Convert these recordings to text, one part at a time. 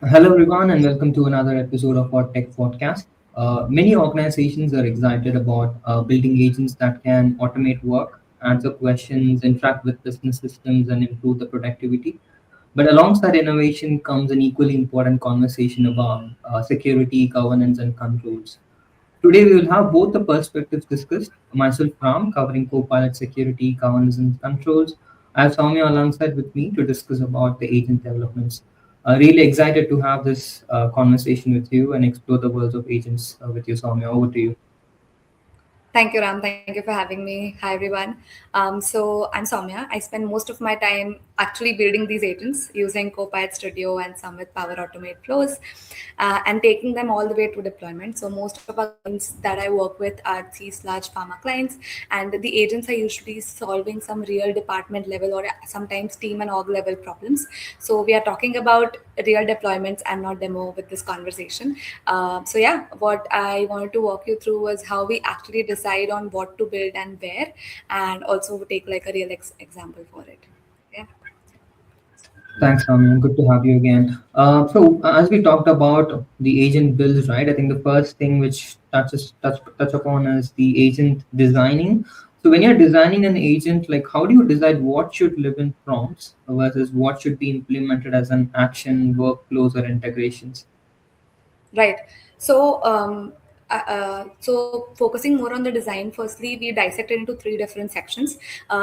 Hello, everyone, and welcome to another episode of our Tech Podcast. Many organizations are excited about building agents that can automate work, answer questions, interact with business systems, and improve the productivity. But alongside innovation comes an equally important conversation about security, governance, and controls. Today, we will have both the perspectives discussed. Myself, Ram, covering Copilot security, governance, and controls. I have Soumya alongside with me to discuss about the agent developments. Really excited to have this conversation with you and explore the worlds of agents with you, Soumya. Over to you. Thank you, Ram. Thank you for having me. Hi, everyone. So I'm Soumya. I spend most of my time actually building these agents using Copilot Studio and some with Power Automate flows and taking them all the way to deployment. So most of our clients that I work with are these large pharma clients, and the agents are usually solving some real department level or sometimes team and org level problems. So we are talking about real deployments and not demo with this conversation. What I wanted to walk you through was how we actually decide on what to build and where, and also take like a real example for it. Yeah. Thanks, Soumya. Good to have you again. As we talked about the agent builds, right? I think the first thing which touch upon is the agent designing. So when you're designing an agent, like how do you decide what should live in prompts versus what should be implemented as an action, workflows, or integrations? Right. So focusing more on the design, firstly, we dissect it into three different sections.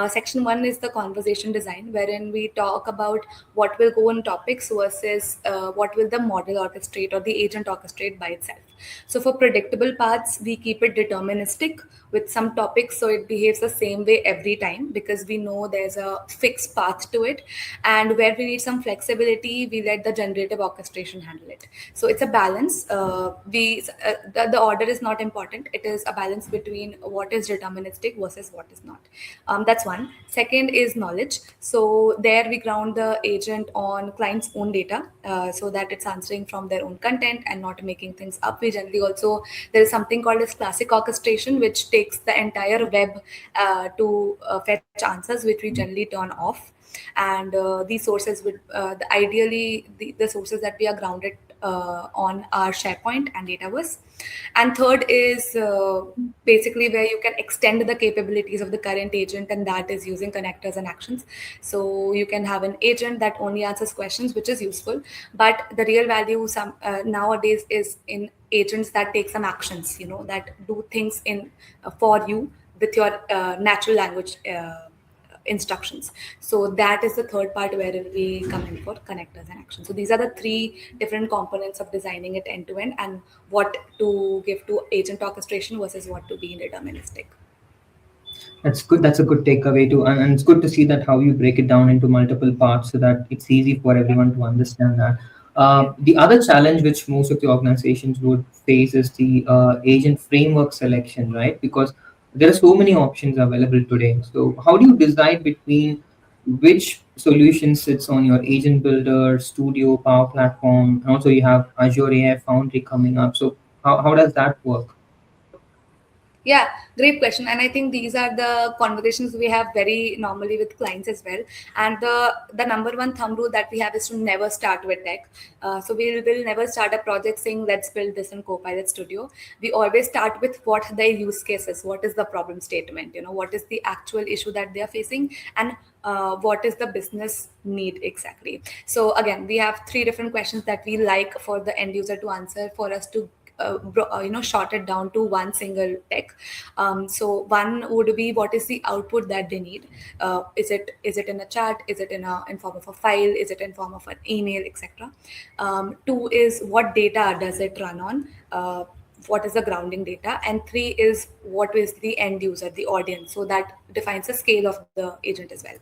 Section one is the conversation design, wherein we talk about what will go in topics versus what will the model orchestrate or the agent orchestrate by itself. So for predictable paths, we keep it deterministic with some topics, so it behaves the same way every time because we know there's a fixed path to it. And where we need some flexibility, we let the generative orchestration handle it. So it's a balance. The order is not important. It is a balance between what is deterministic versus what is not. That's one. Second is knowledge. So there we ground the agent on client's own data, so that it's answering from their own content and not making things up. We generally also, there is something called as classic orchestration, which takes the entire web to fetch answers, which we generally turn off. And these sources would ideally the sources that we are grounded on our SharePoint and Dataverse. And third is basically where you can extend the capabilities of the current agent, and that is using connectors and actions. So you can have an agent that only answers questions, which is useful, but the real value nowadays is in agents that take some actions, that do things in for you with your natural language instructions. So that is the third part where we come in for connectors and actions. So these are the three different components of designing it end to end, and what to give to agent orchestration versus what to be deterministic. That's good. That's a good takeaway too, and it's good to see that how you break it down into multiple parts so that it's easy for everyone to understand that. Yeah. The other challenge which most of the organizations would face is the agent framework selection, right? Because there are so many options available today. So how do you decide between which solution sits on your agent builder, Studio, Power Platform, and also you have Azure AI Foundry coming up. So how does that work? Yeah, great question. And I think these are the conversations we have very normally with clients as well. And the number one thumb rule that we have is to never start with tech. So we will never start a project saying, let's build this in Copilot Studio. We always start with what the use case is, what is the problem statement, what is the actual issue that they are facing, and what is the business need exactly. So again, we have three different questions that we like for the end user to answer for us to short it down to one single tech. So one would be, what is the output that they need? Is it in a chat? Is it in form of a file? Is it in form of an email, etc.? Two is, what data does it run on? What is the grounding data? And three is, what is the end user, the audience? So that defines the scale of the agent as well.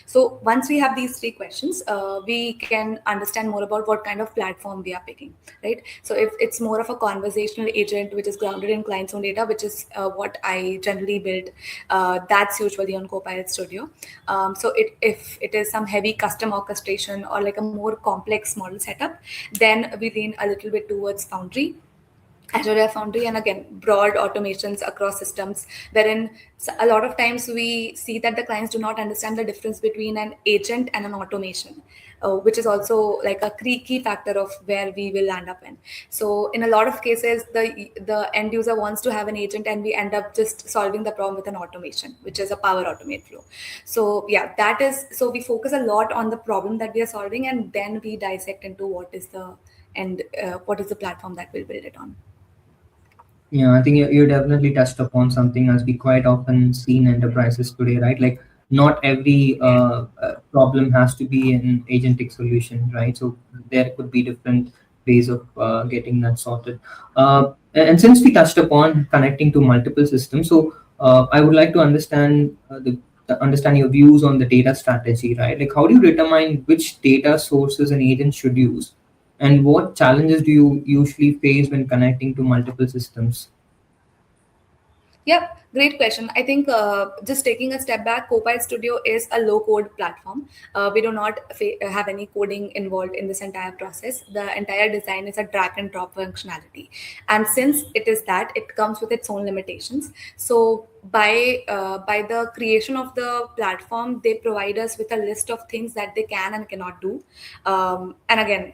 So once we have these three questions, we can understand more about what kind of platform we are picking, right? So if it's more of a conversational agent which is grounded in client's own data, which is what I generally build, that's usually on Copilot Studio. If it is some heavy custom orchestration or like a more complex model setup, then we lean a little bit towards Foundry, Azure Foundry, and again, broad automations across systems, wherein So a lot of times we see that the clients do not understand the difference between an agent and an automation, which is also like a key factor of where we will land up in. So in a lot of cases, the end user wants to have an agent, and we end up just solving the problem with an automation, which is a power automate flow. So yeah, that is, so we focus a lot on the problem that we are solving, and then we dissect into what is the platform that we'll build it on. Yeah, I think you definitely touched upon something as we quite often see in enterprises today, right? Like not every problem has to be an agentic solution, right? So there could be different ways of getting that sorted. And since we touched upon connecting to multiple systems, so I would like to understand understand your views on the data strategy, right? Like how do you determine which data sources an agent should use? And what challenges do you usually face when connecting to multiple systems? Yeah, great question. I think just taking a step back, Copilot Studio is a low code platform. We do not have any coding involved in this entire process. The entire design is a drag and drop functionality. And since it is that, it comes with its own limitations. So by the creation of the platform, they provide us with a list of things that they can and cannot do. And again,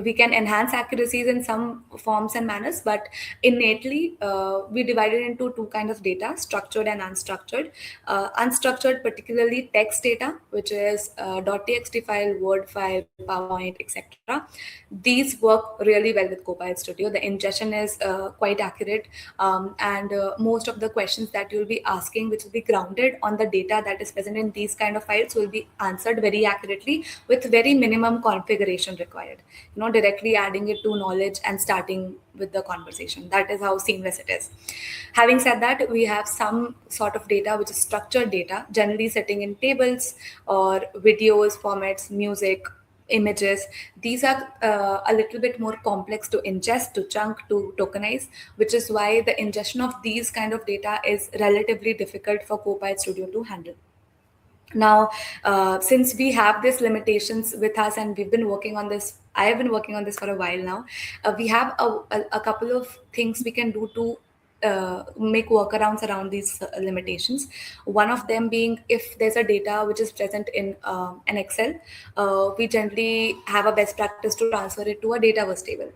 we can enhance accuracies in some forms and manners, but innately we divide it into two kinds of data: structured and unstructured. Unstructured, particularly text data, which is .txt file, word file, powerpoint, etc. These work really well with Copilot Studio. The ingestion is quite accurate, and most of the questions that you'll be asking, which will be grounded on the data that is present in these kind of files, will be answered very accurately with very minimum configuration required. Directly adding it to knowledge and starting with the conversation. That is how seamless it is. Having said that, we have some sort of data which is structured data, generally sitting in tables or videos, formats, music, images. These are a little bit more complex to ingest, to chunk, to tokenize, which is why the ingestion of these kind of data is relatively difficult for Copilot Studio to handle. Now, since we have these limitations with us, and we've been working on this, I have been working on this for a while now. We have a couple of things we can do to make workarounds around these limitations. One of them being, if there's a data which is present in an Excel, we generally have a best practice to transfer it to a Dataverse table.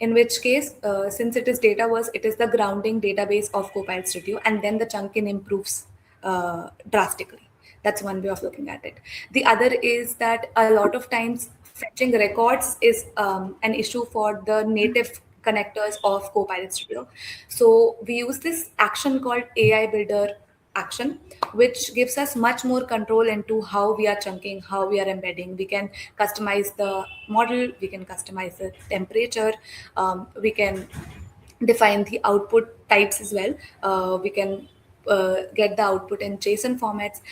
In which case, since it is Dataverse, it is the grounding database of Copilot Studio, and then the chunking improves drastically. That's one way of looking at it. The other is that a lot of times fetching records is an issue for the native connectors of Copilot Studio. So we use this action called AI Builder action, which gives us much more control into how we are chunking, how we are embedding. We can customize the model, we can customize the temperature, we can define the output types as well. We can get the output in JSON formats.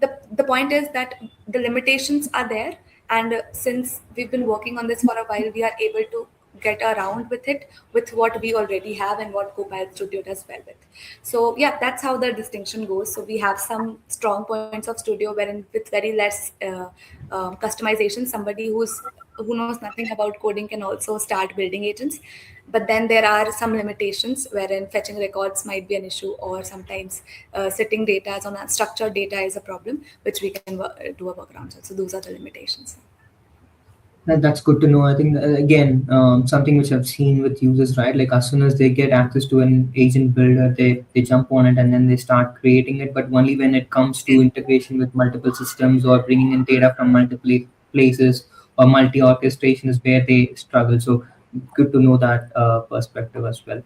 The point is that the limitations are there, and since we've been working on this for a while, we are able to get around with it with what we already have and what Copilot Studio does well with. So yeah, that's how the distinction goes. So we have some strong points of Studio wherein with very less customization, somebody who knows nothing about coding can also start building agents. But then there are some limitations wherein fetching records might be an issue, or sometimes sitting data as on structured data is a problem, which we can do a workaround. So those are the limitations. That's good to know. I think again, something which I've seen with users, right? Like as soon as they get access to an agent builder, they jump on it and then they start creating it. But only when it comes to integration with multiple systems or bringing in data from multiple places or multi orchestration is where they struggle. So good to know that perspective as well.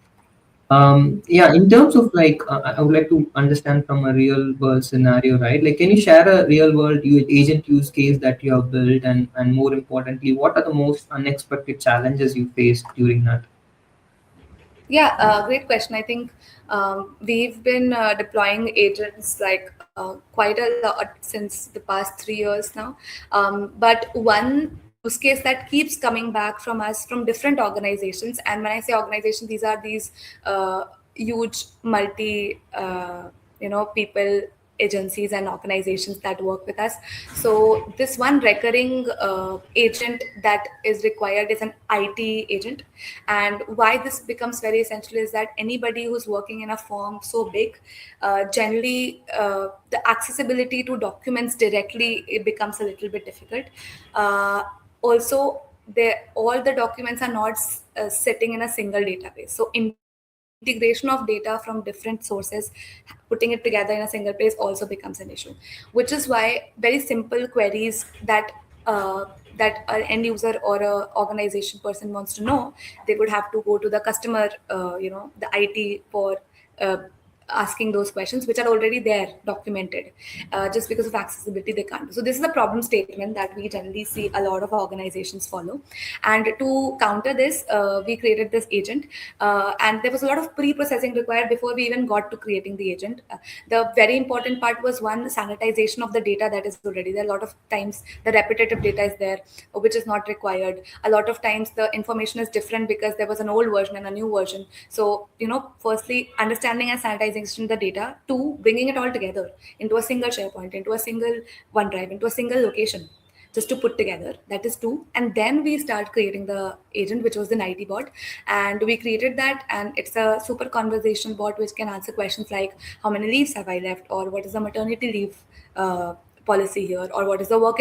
Yeah, in terms of like, I would like to understand from a real world scenario, right? Like, can you share a real world agent use case that you have built, and more importantly, what are the most unexpected challenges you faced during that? Yeah, great question. I think we've been deploying agents like quite a lot since the past 3 years now. But one use case that keeps coming back from us from different organizations, and when I say organization, these are these huge multi, people agencies and organizations that work with us. So this one recurring agent that is required is an IT agent. And why this becomes very essential is that anybody who's working in a firm so big, generally the accessibility to documents directly, it becomes a little bit difficult. Also, all the documents are not sitting in a single database. So integration of data from different sources, putting it together in a single place also becomes an issue. Which is why very simple queries that an end user or a organization person wants to know, they would have to go to the customer, the IT for uh, asking those questions, which are already there documented. Just because of accessibility they can't. So this is a problem statement that we generally see a lot of organizations follow. And to counter this, we created this agent, and there was a lot of pre-processing required before we even got to creating the agent. The very important part was one, sanitization of the data that is already there. A lot of times the repetitive data is there, which is not required. A lot of times the information is different because there was an old version and a new version. So firstly, understanding and sanitizing the data, two, bringing it all together into a single SharePoint, into a single OneDrive, into a single location, just to put together. That is two. And then we start creating the agent, which was the 90 bot. And we created that, and it's a super conversational bot which can answer questions like how many leaves have I left, or what is the maternity leave policy here, or what is the work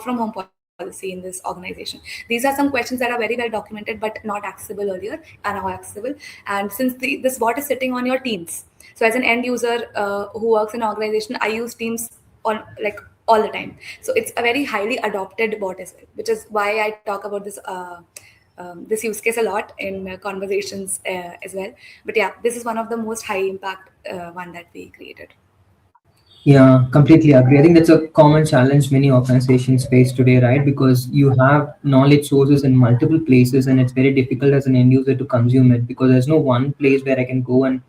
from home policy in this organization. These are some questions that are very well documented but not accessible earlier, are now accessible. And since this bot is sitting on your Teams, so as an end user who works in an organization, I use Teams on like all the time. So it's a very highly adopted bot as well, which is why I talk about this use case a lot in conversations as well. But yeah, this is one of the most high impact one that we created. Yeah, completely agree. I think that's a common challenge many organizations face today, right? Because you have knowledge sources in multiple places, and it's very difficult as an end user to consume it because there's no one place where I can go and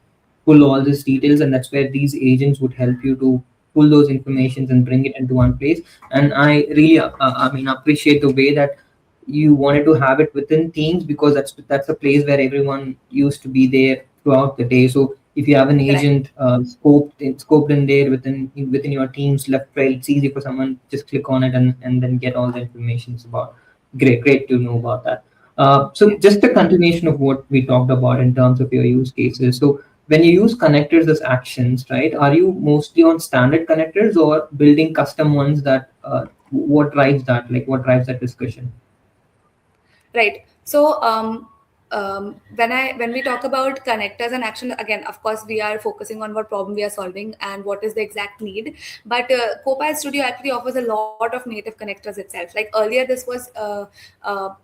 pull all these details, and that's where these agents would help you to pull those informations and bring it into one place. And I really, I mean, appreciate the way that you wanted to have it within teams because that's a place where everyone used to be there throughout the day. So if you have an Right. agent scoped in there within your teams left right, it's easy for someone just click on it and then get all the information about. Great to know about that. So Yeah. just a continuation of what we talked about in terms of your use cases. So when you use connectors as actions, right, are you mostly on standard connectors or building custom ones that what drives that, like what drives that discussion? Right. So when we talk about connectors and action, again, of course, we are focusing on what problem we are solving and what is the exact need. But Copilot Studio actually offers a lot of native connectors itself. Like earlier, this was uh,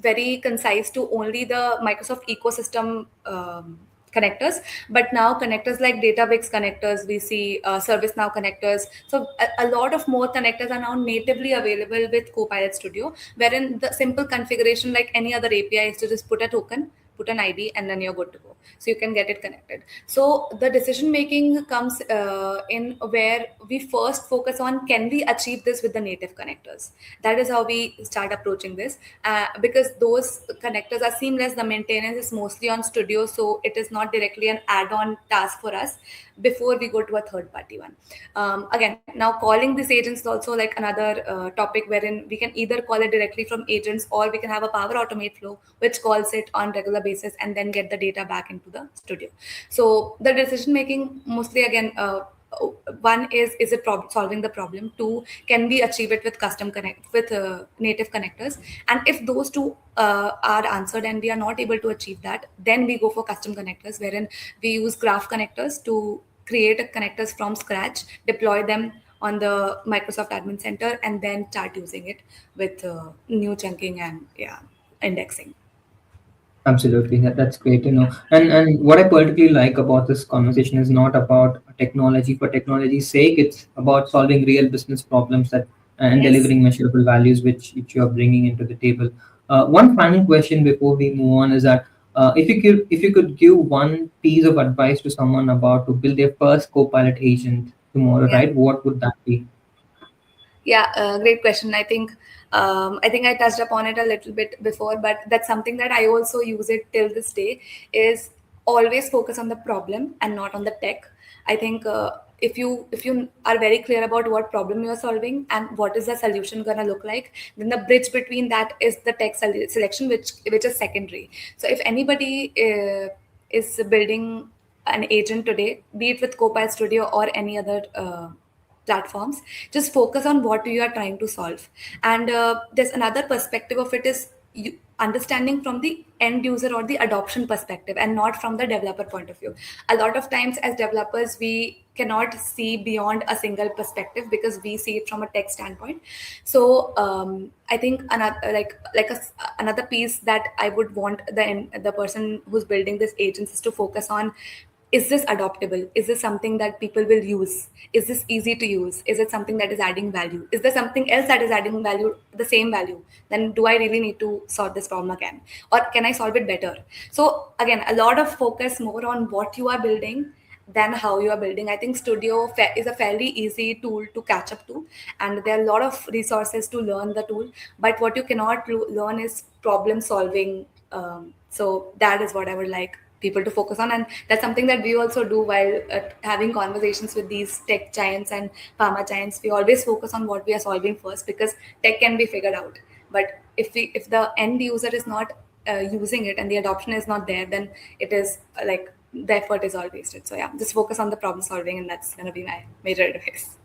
very concise to only the Microsoft ecosystem. Connectors, but now connectors like Databricks connectors, we see ServiceNow connectors. So a lot of more connectors are now natively available with Copilot Studio, wherein the simple configuration like any other API is to just put a token, put an ID, and then you're good to go. So you can get it connected. So the decision making comes in where we first focus on, can we achieve this with the native connectors? That is how we start approaching this, because those connectors are seamless. The maintenance is mostly on Studio, so it is not directly an add-on task for us before we go to a third-party one. Again, now calling these agents is also like another topic wherein we can either call it directly from agents, or we can have a Power Automate flow which calls it on regular basis and then get the data back into the Studio. So the decision making mostly, again, one is it solving the problem, two, can we achieve it with custom connect with native connectors, and if those two are answered and we are not able to achieve that, then we go for custom connectors, wherein we use graph connectors to create connectors from scratch, deploy them on the Microsoft Admin Center, and then start using it with new chunking and yeah, indexing. Absolutely, that's great to know. And what I particularly like about this conversation is not about technology for technology's sake. It's about solving real business problems that and Yes. delivering measurable values, which you are bringing into the table. One final question before we move on is that if you could give one piece of advice to someone about to build their first Copilot agent tomorrow, Yeah. right? What would that be? Yeah, great question. I think I touched upon it a little bit before, but that's something that I also use it till this day. Is always focus on the problem and not on the tech. I think if you are very clear about what problem you are solving and what is the solution going to look like, then the bridge between that is the selection, which is secondary. So if anybody is building an agent today, be it with Copilot Studio or any other platforms, just focus on what you are trying to solve. And there's another perspective of it is understanding from the end user or the adoption perspective and not from the developer point of view. A lot of times as developers we cannot see beyond a single perspective because we see it from a tech standpoint. So I think another another piece that I would want the person who's building this agents is to focus on: is this adoptable? Is this something that people will use? Is this easy to use? Is it something that is adding value? Is there something else that is adding value, the same value? Then do I really need to solve this problem again? Or can I solve it better? So again, a lot of focus more on what you are building than how you are building. I think Studio is a fairly easy tool to catch up to, and there are a lot of resources to learn the tool. But what you cannot learn is problem solving. So that is what I would like people to focus on, and that's something that we also do while having conversations with these tech giants and pharma giants. We always focus on what we are solving first, because tech can be figured out, but if the end user is not using it and the adoption is not there, then it is like the effort is all wasted. So yeah, just focus on the problem solving, and that's going to be my major advice.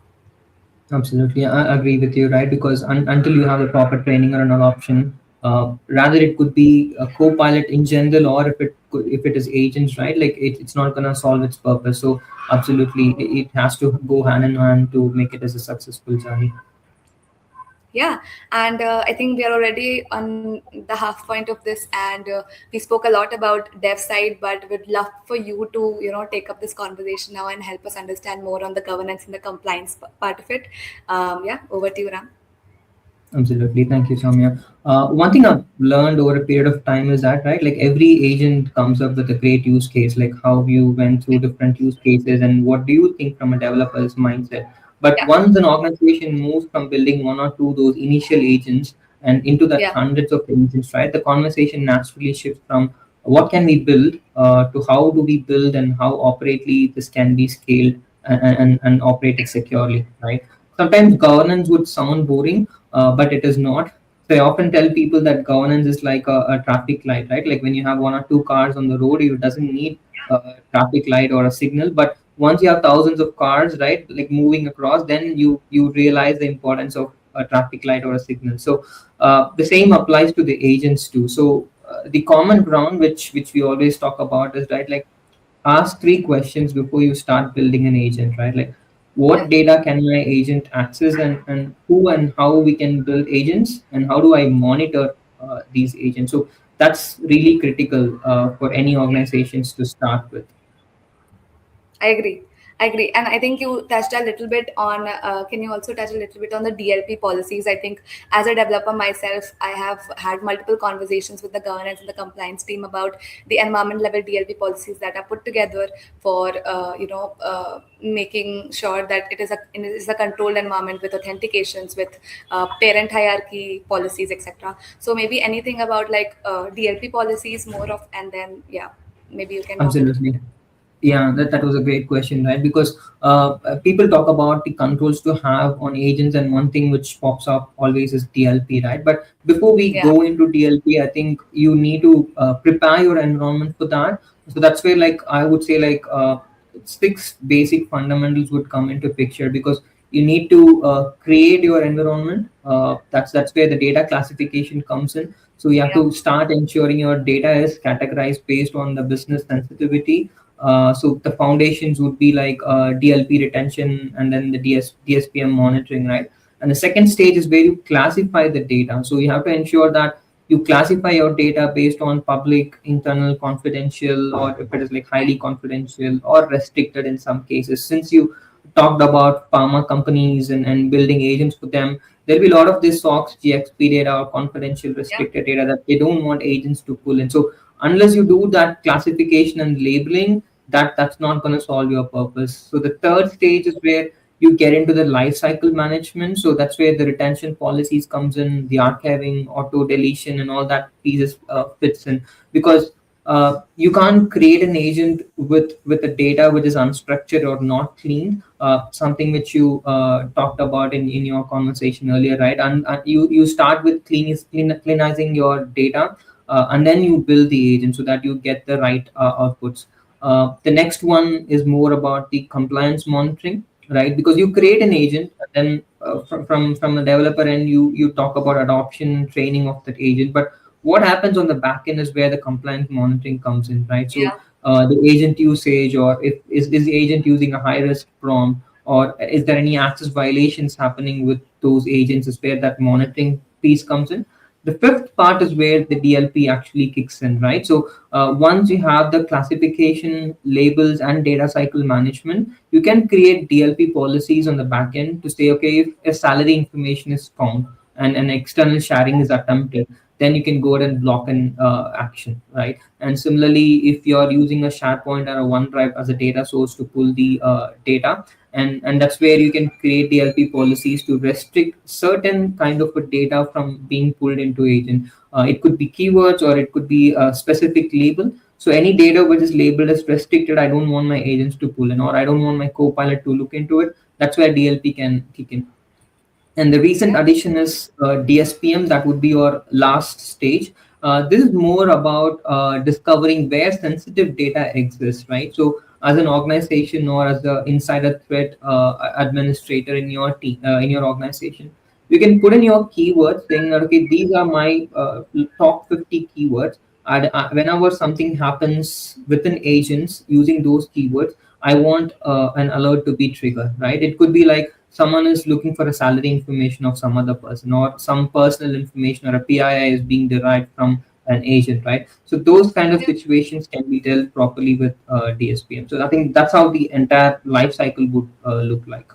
Absolutely, I agree with you, right? Because until you have the proper training or an option, rather it could be a co-pilot in general, or if it is agents, right? Like it's not gonna solve its purpose. So absolutely, it has to go hand in hand to make it as a successful journey. Yeah, and I think we are already on the half point of this, and we spoke a lot about dev side, but we'd love for you to take up this conversation now and help us understand more on the governance and the compliance part of it. Yeah, over to you, Ram. Absolutely. Thank you, Soumya. One thing I've learned over a period of time is that, right, like every agent comes up with a great use case, like how you went through different use cases and what do you think from a developer's mindset. But Yeah, once an organization moves from building one or two those initial agents and into that yeah, hundreds of agents, right, the conversation naturally shifts from what can we build to how do we build and how operately this can be scaled and operated securely, right? Sometimes governance would sound boring, but it is not. So I often tell people that governance is like a traffic light, right? Like when you have one or two cars on the road, it doesn't need a traffic light or a signal. But once you have thousands of cars, right, like moving across, then you realize the importance of a traffic light or a signal. So the same applies to the agents too. So the common ground which we always talk about is, right, like ask three questions before you start building an agent, right? Like yeah. what data can my agent access, and who and how we can build agents, and how do I monitor these agents. So that's really critical for any organizations to start with. I agree. I agree. And I think you touched a little bit on, can you also touch a little bit on the DLP policies? I think as a developer myself, I have had multiple conversations with the governance and the compliance team about the environment level DLP policies that are put together for, making sure that it is a controlled environment with authentications, with parent hierarchy policies, etc. So maybe anything about like DLP policies more of, and then, yeah, maybe you can talk a little Absolutely. bit. Yeah, that was a great question, right? Because people talk about the controls to have on agents, and one thing which pops up always is DLP, right? But before we Yeah. go into DLP, I think you need to prepare your environment for that. So that's where, like, I would say, like, six basic fundamentals would come into picture, because you need to create your environment. That's where the data classification comes in. So you have Yeah. to start ensuring your data is categorized based on the business sensitivity. So the foundations would be like DLP retention, and then the DSPM monitoring, right? And the second stage is where you classify the data. So you have to ensure that you classify your data based on public, internal, confidential, or if it is like highly confidential or restricted in some cases. Since you talked about pharma companies and building agents for them, there'll be a lot of this SOX, GXP data or confidential Yeah. restricted data that they don't want agents to pull in. So unless you do that classification and labeling, that's not going to solve your purpose. So the third stage is where you get into the life cycle management. So that's where the retention policies comes in, the archiving, auto deletion, and all that pieces fits in. Because You can't create an agent with the data which is unstructured or not clean. Something which you talked about in your conversation earlier, right? And you start with cleanizing your data, and then you build the agent so that you get the right outputs. The next one is more about the compliance monitoring, right? Because you create an agent, and then from a developer end, you talk about adoption, training of that agent. But what happens on the back end is where the compliance monitoring comes in, right? So Yeah. the agent usage, or if is the agent using a high risk prompt, or is there any access violations happening with those agents, is where that monitoring piece comes in. The fifth part is where the DLP actually kicks in, right? So once you have the classification, labels, and data cycle management, you can create DLP policies on the back end to say, okay, if a salary information is found and an external sharing is attempted, then you can go ahead and block an action, right? And similarly, if you're using a SharePoint or a OneDrive as a data source to pull the data, and that's where you can create DLP policies to restrict certain kind of a data from being pulled into agent. It could be keywords, or it could be a specific label. So any data which is labeled as restricted, I don't want my agents to pull in, or I don't want my copilot to look into it. That's where DLP can kick in. And the recent Yeah. addition is DSPM, that would be your last stage. This is more about discovering where sensitive data exists, right? So, as an organization or as the insider threat administrator in your team, in your organization, you can put in your keywords saying that, okay, these are my top 50 keywords. And whenever something happens within agents using those keywords, I want an alert to be triggered, right? It could be like someone is looking for a salary information of some other person, or some personal information, or a PII is being derived from an agent, right? So those kind of Yeah. situations can be dealt properly with DSPM. So I think that's how the entire life cycle would look like.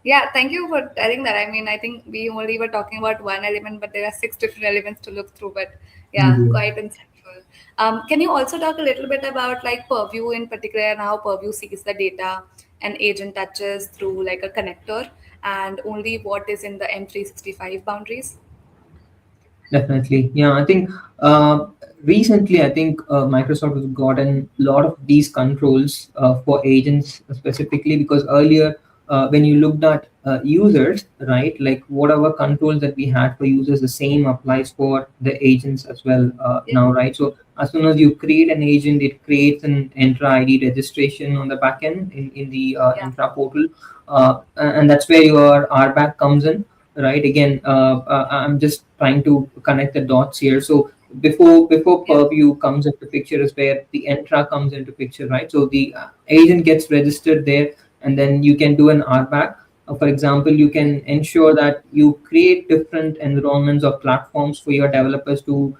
Yeah, thank you for telling that. I mean, I think we only were talking about one element, but there are six different elements to look through. But yeah, Indeed. quite insightful. Can you also talk a little bit about like Purview in particular and how Purview sees the data and agent touches through like a connector and only what is in the M365 boundaries? Definitely. Yeah, I think recently, I think Microsoft has gotten a lot of these controls for agents specifically, because earlier, when you looked at users, right, like whatever controls that we had for users, the same applies for the agents as well Yeah, now, right? So as soon as you create an agent, it creates an Entra ID registration on the backend in the yeah, Entra portal, and that's where your RBAC comes in, right? Again, I'm just trying to connect the dots here. So before yeah, purview comes into picture is where the entra comes into picture, right? So the agent gets registered there, and then you can do an RBAC. For example, you can ensure that you create different environments or platforms for your developers to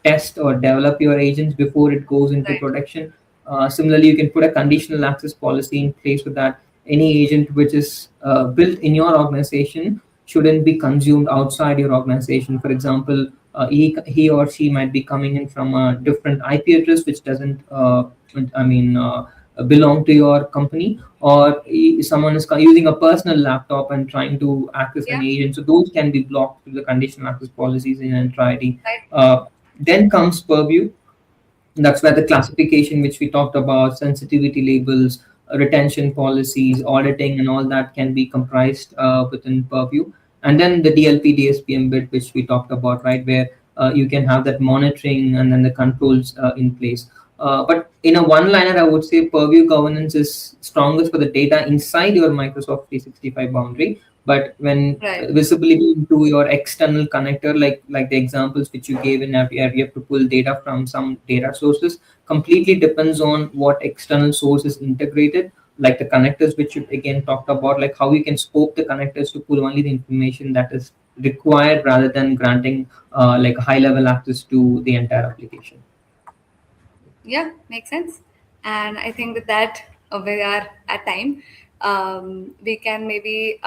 test or develop your agents before it goes into right, production. Similarly, you can put a conditional access policy in place so that any agent which is built in your organization shouldn't be consumed outside your organization. For example, he or she might be coming in from a different IP address which doesn't, I mean, belong to your company, or someone is using a personal laptop and trying to access an yeah, agent. So those can be blocked through the conditional access policies in Entra ID. right, Then comes Purview. That's where the classification, which we talked about, sensitivity labels, retention policies, auditing, and all that can be comprised within Purview. And then the DLP DSPM bit, which we talked about, right, where you can have that monitoring and then the controls in place. But in a one-liner, I would say Purview governance is strongest for the data inside your Microsoft 365 boundary. But when right, visibility into your external connector, like the examples which you gave in that, you have to pull data from some data sources, completely depends on what external source is integrated, like the connectors which you again talked about, like how you can scope the connectors to pull only the information that is required rather than granting like high level access to the entire application. yeah, makes sense. And I think with that, we are at time. we can maybe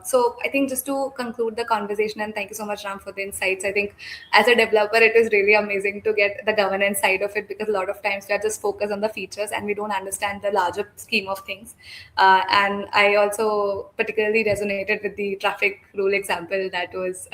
so I think just to conclude the conversation, and thank you so much, Ram, for the insights. I think as a developer it is really amazing to get the governance side of it, because a lot of times we are just focused on the features and we don't understand the larger scheme of things. And I also particularly resonated with the traffic rule example. That was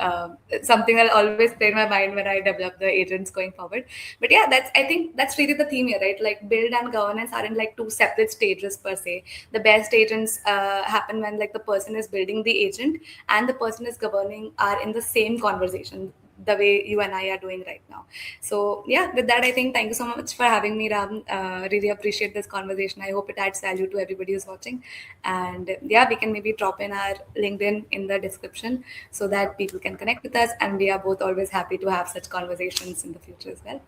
something that always played in my mind when I developed the agents going forward. But yeah, that's, I think that's really the theme here, right? Like build and governance aren't like two separate stages per se. The best agents happen when like the person is building the agent and the person is governing are in the same conversation, the way you and I are doing right now. So yeah, with that, I think thank you so much for having me, Ram. Really appreciate this conversation. I hope it adds value to everybody who's watching. And yeah, we can maybe drop in our LinkedIn in the description so that people can connect with us. And we are both always happy to have such conversations in the future as well.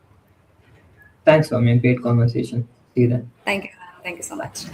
Thanks, Soumya. Great conversation. See you then. Thank you, Ram. Thank you so much.